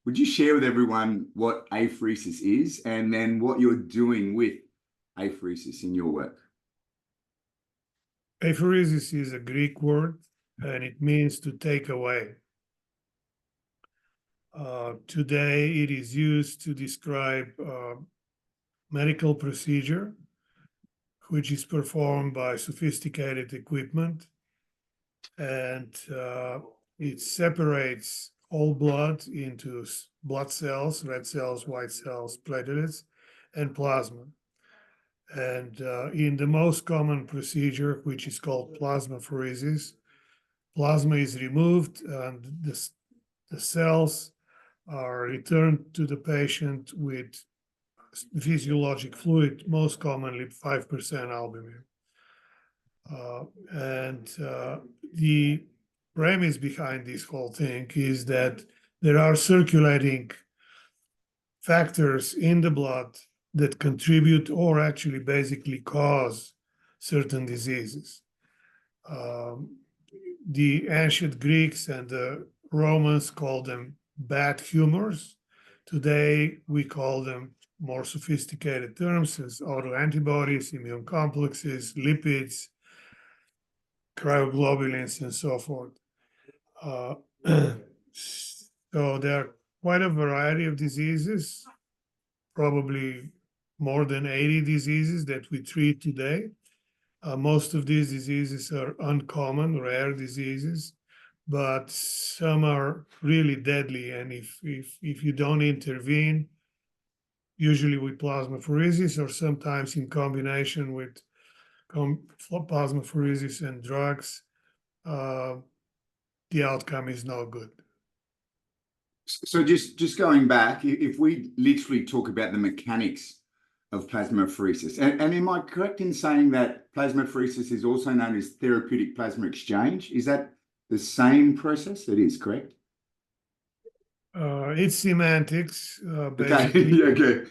Would you share with everyone what apheresis is and then what you're doing with apheresis in your work? Apheresis is a Greek word, and it means to take away. Today, it is used to describe medical procedure, which is performed by sophisticated equipment, and it separates whole blood into blood cells, red cells, white cells, platelets, and plasma. And in the most common procedure, which is called plasmapheresis, plasma is removed and the cells are returned to the patient with physiologic fluid, most commonly 5% albumin. The premise behind this whole thing is that there are circulating factors in the blood that contribute or actually basically cause certain diseases. The ancient Greeks and the Romans called them bad humors. Today, we call them more sophisticated terms as autoantibodies, immune complexes, lipids, cryoglobulins, and so forth. So there are quite a variety of diseases, probably more than 80 diseases that we treat today. Most of these diseases are uncommon, rare diseases, but some are really deadly. And if you don't intervene, usually with plasmapheresis or sometimes in combination with plasmapheresis and drugs, the outcome is no good. So just going back, if we literally talk about the mechanics of plasmapheresis, and am I correct in saying that plasmapheresis is also known as therapeutic plasma exchange? Is that the same process? It is, correct? It's semantics, basically. Okay.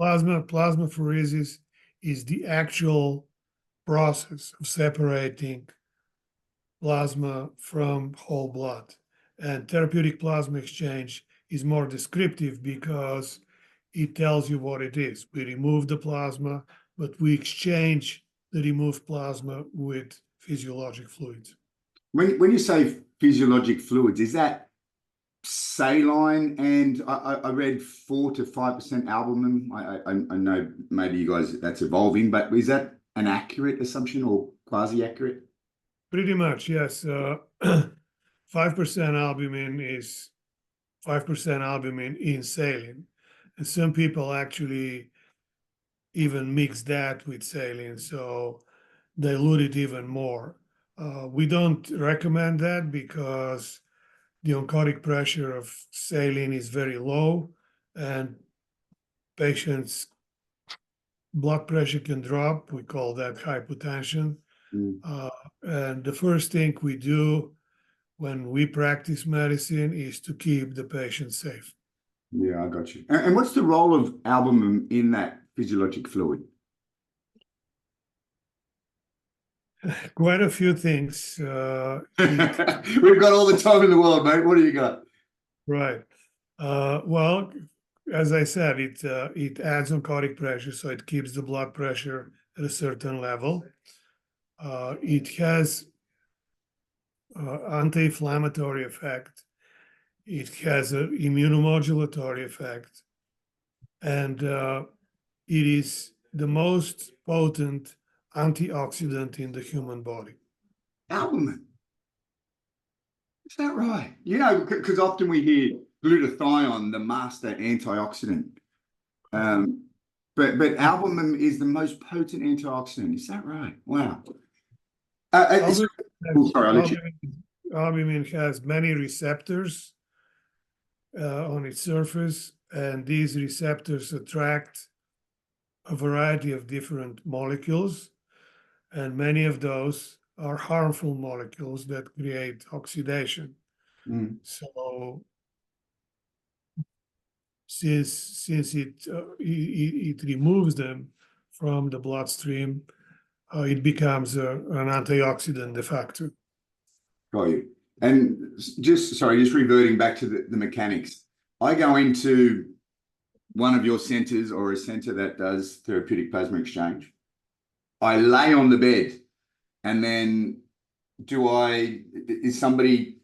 Plasmapheresis is the actual process of separating plasma from whole blood. And therapeutic plasma exchange is more descriptive because it tells you what it is. We remove the plasma, but we exchange the removed plasma with physiologic fluids. When you say physiologic fluids, is that saline? And I read 4 to 5% albumin. I know maybe you guys, that's evolving, but is that an accurate assumption or quasi-accurate? Pretty much, yes. 5% albumin is 5% albumin in saline. And some people actually even mix that with saline, so dilute it even more. We don't recommend that because the oncotic pressure of saline is very low and patients' blood pressure can drop. We call that hypotension. And the first thing we do when we practice medicine is to keep the patient safe. Yeah, I got you. And what's the role of albumin in that physiologic fluid? Quite a few things. We've got all the time in the world, mate. What do you got? Right. Well, as I said, it adds oncotic pressure, so it keeps the blood pressure at a certain level. It has anti-inflammatory effect. It has an immunomodulatory effect, and it is the most potent antioxidant in the human body. Albumin. Is that right? You know, because often we hear glutathione, the master antioxidant. But albumin is the most potent antioxidant. Is that right? Wow. Albumin has many receptors on its surface, and these receptors attract a variety of different molecules, and many of those are harmful molecules that create oxidation. So since it removes them from the bloodstream, it becomes an antioxidant de facto. Got you. And just reverting back to the mechanics I go into one of your centers or a center that does therapeutic plasma exchange. I lay on the bed, and then is somebody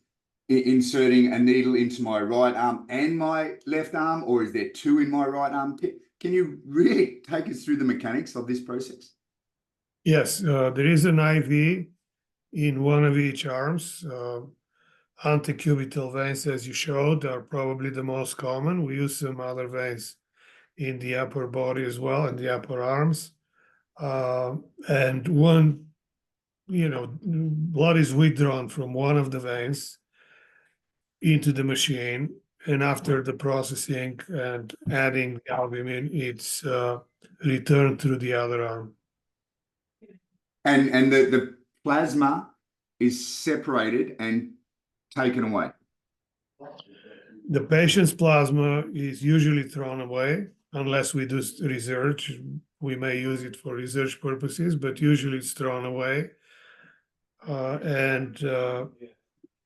inserting a needle into my right arm and my left arm, or is there two in my right arm? Can you really take us through the mechanics of this process? Yes, there is an IV in one of each arms. Antecubital veins, as you showed, are probably the most common. We use some other veins in the upper body as well, in the upper arms. And one, blood is withdrawn from one of the veins into the machine, and after the processing and adding the albumin, it's returned through the other arm. And the plasma is separated and taken away. The patient's plasma is usually thrown away unless we do research. We may use it for research purposes, but usually it's thrown away. And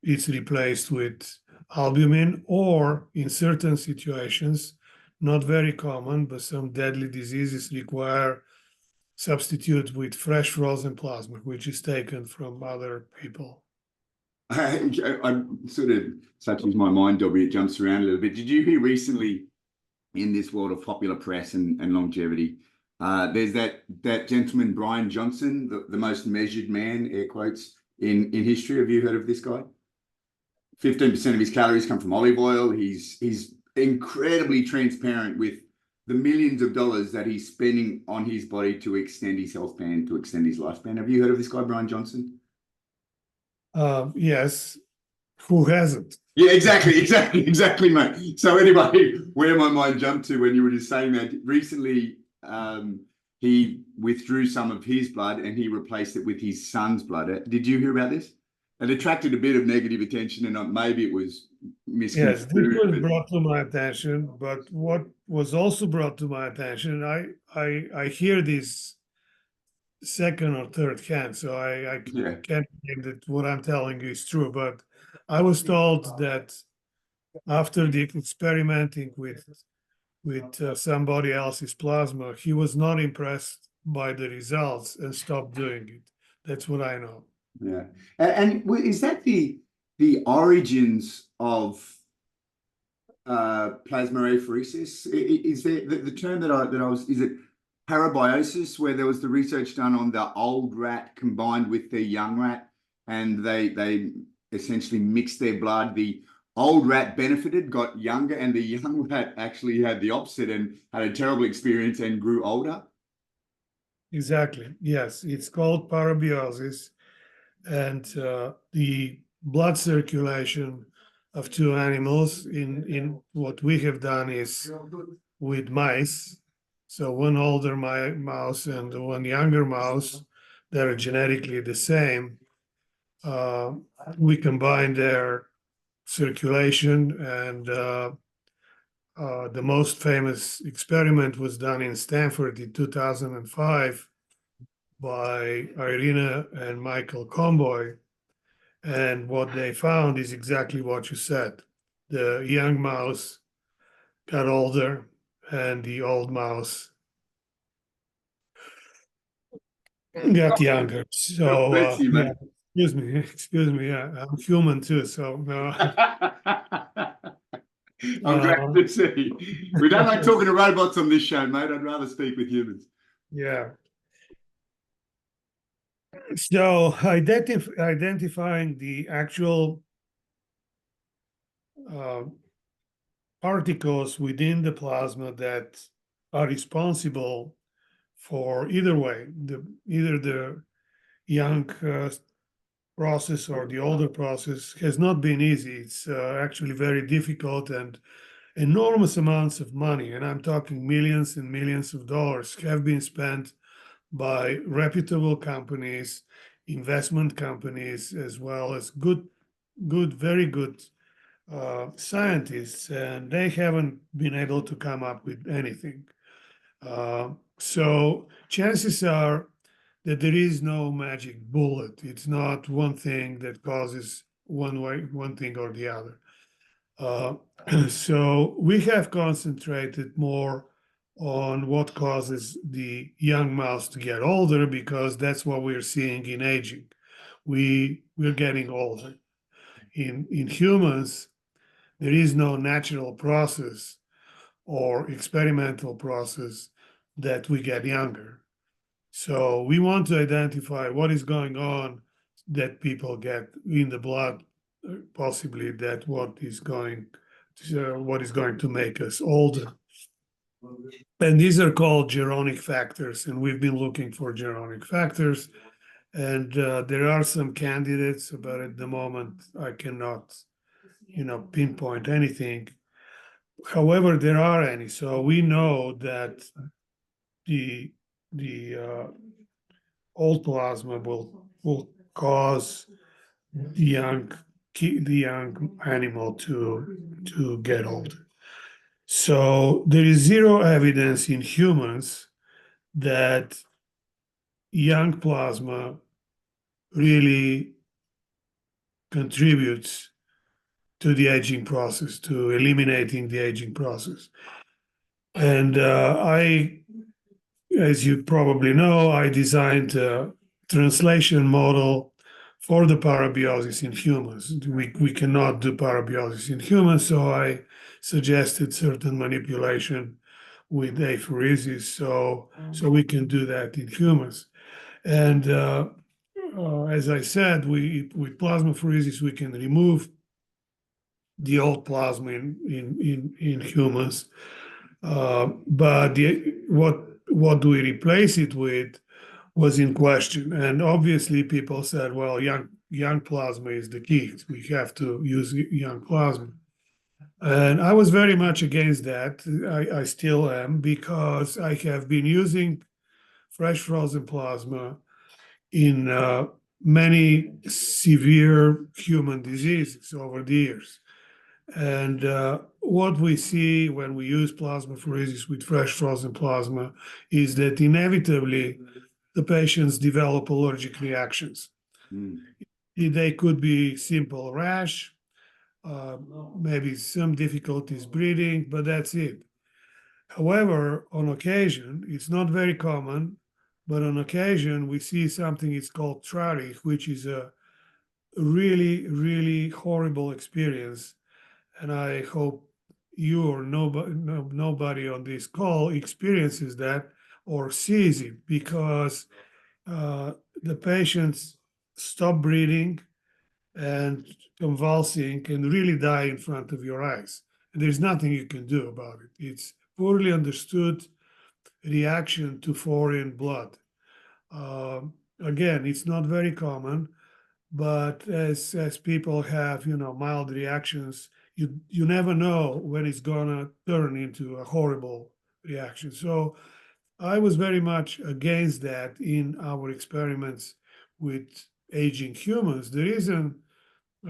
it's replaced with albumin, or in certain situations, not very common, but some deadly diseases require substitute with fresh frozen plasma, which is taken from other people. I'm sort of, such as my mind, Dobri, it jumps around a little bit. Did you hear recently in this world of popular press and longevity, there's that gentleman, Brian Johnson, the most measured man, air quotes, in history. Have you heard of this guy? 15% of his calories come from olive oil. He's incredibly transparent with the millions of dollars that he's spending on his body to extend his health span, to extend his lifespan. Have you heard of this guy, Brian Johnson? Yes. Who hasn't? Yeah, exactly, mate. So anyway, where my mind jumped to when you were just saying that, recently he withdrew some of his blood and he replaced it with his son's blood. Did you hear about this? It attracted a bit of negative attention, and maybe it was misconstrued. Yes, this was brought to my attention, but what was also brought to my attention, I hear this second or third hand, so I can't claim that what I'm telling you is true, but I was told that after the experimenting with somebody else's plasma, he was not impressed by the results and stopped doing it. That's what I know. Yeah, and is that the origins of plasmapheresis? Is there the term that I was, is it parabiosis, where there was the research done on the old rat combined with the young rat, and they essentially mixed their blood. The old rat benefited, got younger, and the young rat actually had the opposite and had a terrible experience and grew older. Exactly. Yes, it's called parabiosis, and the blood circulation of two animals in what we have done is with mice. So one older mouse and one younger mouse, that are genetically the same. We combine their circulation, and the most famous experiment was done in Stanford in 2005 by Irina and Michael Comboy. And what they found is exactly what you said. The young mouse got older, and the old mouse got younger. So, yeah, excuse me. Yeah, I'm human too. So, I'm glad to see. We don't like talking to robots on this show, mate. I'd rather speak with humans. Yeah. So identifying the actual particles within the plasma that are responsible for either way, either the young process or the older process, has not been easy. It's actually very difficult, and enormous amounts of money, and I'm talking millions and millions of dollars, have been spent by reputable companies, investment companies, as well as very good scientists, and they haven't been able to come up with anything. So chances are that there is no magic bullet. It's not one thing that causes one thing or the other. Uh, so we have concentrated more on what causes the young mouse to get older, because that's what we're seeing in aging. We're getting older. In humans, there is no natural process or experimental process that we get younger. So we want to identify what is going on that people get in the blood, possibly that what is going to make us older. And these are called genomic factors, and we've been looking for genomic factors. And there are some candidates, but at the moment I cannot, pinpoint anything. However, there are any. So we know that the old plasma will cause the young animal to get old. So there is zero evidence in humans that young plasma really contributes to the aging process, to eliminating the aging process. And as you probably know, I designed a translation model for the parabiosis in humans. We cannot do parabiosis in humans, so I suggested certain manipulation with apheresis, so we can do that in humans. And as I said, with plasmapheresis we can remove the old plasma in humans, but what do we replace it with was in question. And obviously people said, well, young plasma is the key. We have to use young plasma. And I was very much against that. I still am, because I have been using fresh frozen plasma in many severe human diseases over the years. And what we see when we use plasmapheresis with fresh frozen plasma is that inevitably the patients develop allergic reactions. Mm. They could be simple rash, maybe some difficulties breathing, but that's it. However, on occasion, it's not very common, but on occasion we see something it's called trarich, which is a really, really horrible experience. And I hope you or nobody on this call experiences that or sees it, because the patients stop breathing and convulsing and really die in front of your eyes. And there's nothing you can do about it. It's poorly understood reaction to foreign blood. Again, it's not very common, but as people have mild reactions, you never know when it's gonna turn into a horrible reaction. So I was very much against that in our experiments with aging humans. The reason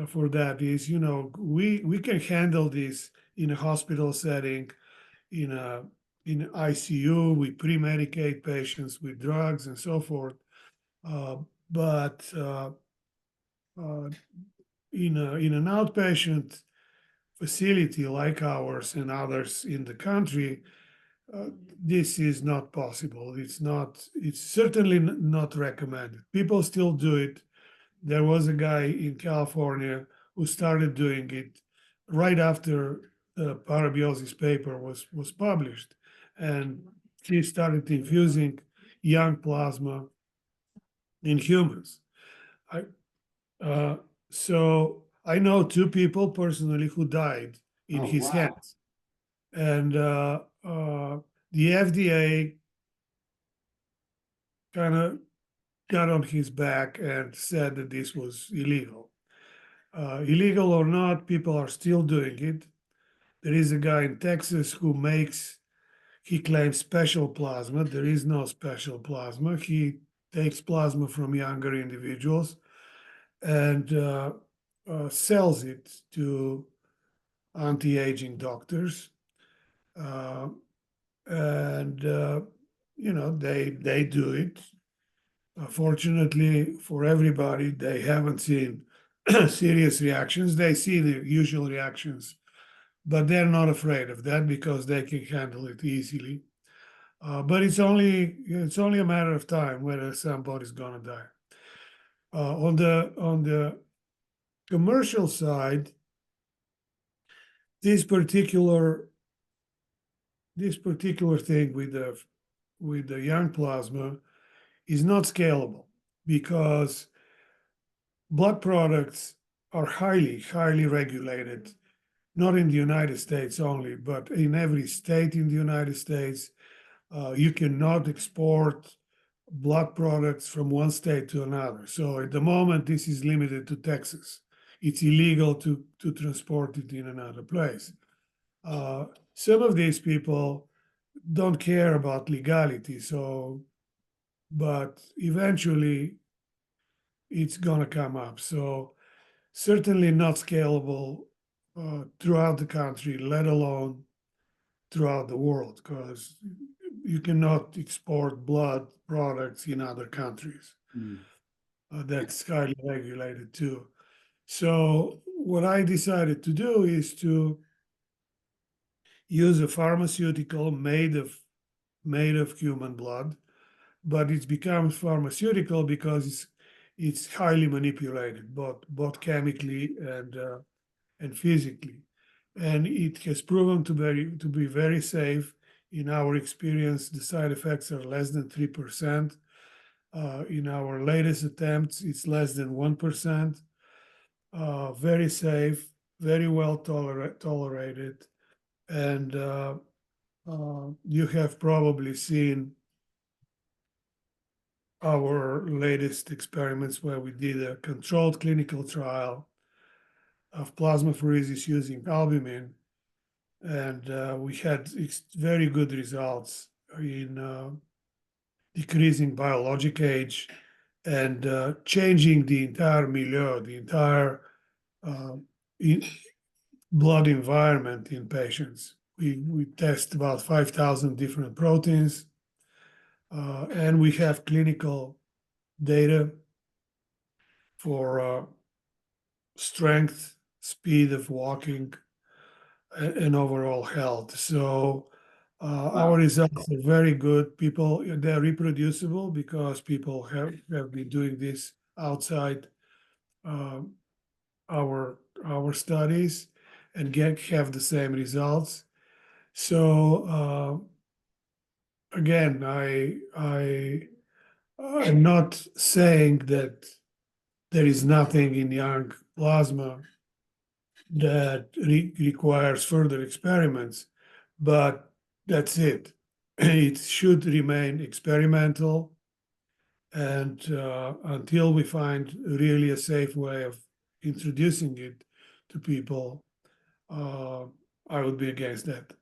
for that is, we can handle this in a hospital setting, in a in ICU. We pre-medicate patients with drugs and so forth. But in an outpatient facility like ours and others in the country, this is not possible. It's certainly not recommended. People still do it. There was a guy in California who started doing it right after the parabiosis paper was published. And he started infusing young plasma in humans. I, so I know two people personally who died in Oh, his wow. hands. And the FDA kind of got on his back and said that this was illegal. Illegal or not, people are still doing it. There is a guy in Texas who he claims special plasma. There is no special plasma. He takes plasma from younger individuals and sells it to anti-aging doctors. And they do it. Fortunately for everybody, they haven't seen serious reactions. They see the usual reactions but they're not afraid of that because they can handle it easily. But it's only a matter of time whether somebody's gonna die. On the commercial side, this particular thing with the young plasma is not scalable because blood products are highly regulated, not in the United States only, but in every state in the United States. You cannot export blood products from one state to another. So at the moment, this is limited to Texas. It's illegal to transport it in another place. Some of these people don't care about legality, but eventually it's gonna come up. So certainly not scalable throughout the country, let alone throughout the world, because you cannot export blood products in other countries. That's highly regulated too. So what I decided to do is to use a pharmaceutical made of human blood, but it becomes pharmaceutical because it's highly manipulated, both chemically and physically, and it has proven to be very safe. In our experience, the side effects are less than 3%. In our latest attempts, it's less than 1%. Very safe, very well tolerated, and you have probably seen our latest experiments where we did a controlled clinical trial of plasmapheresis using albumin, and we had very good results in decreasing biologic age and changing the entire milieu, the entire blood environment in patients. We test about 5,000 different proteins, and we have clinical data for strength, speed of walking, and overall health. So our results are very good. They're reproducible because people have been doing this outside our studies and have the same results. So again, I'm not saying that there is nothing in young plasma that requires further experiments, but that's it. It should remain experimental, and until we find really a safe way of introducing it to people, I would be against that.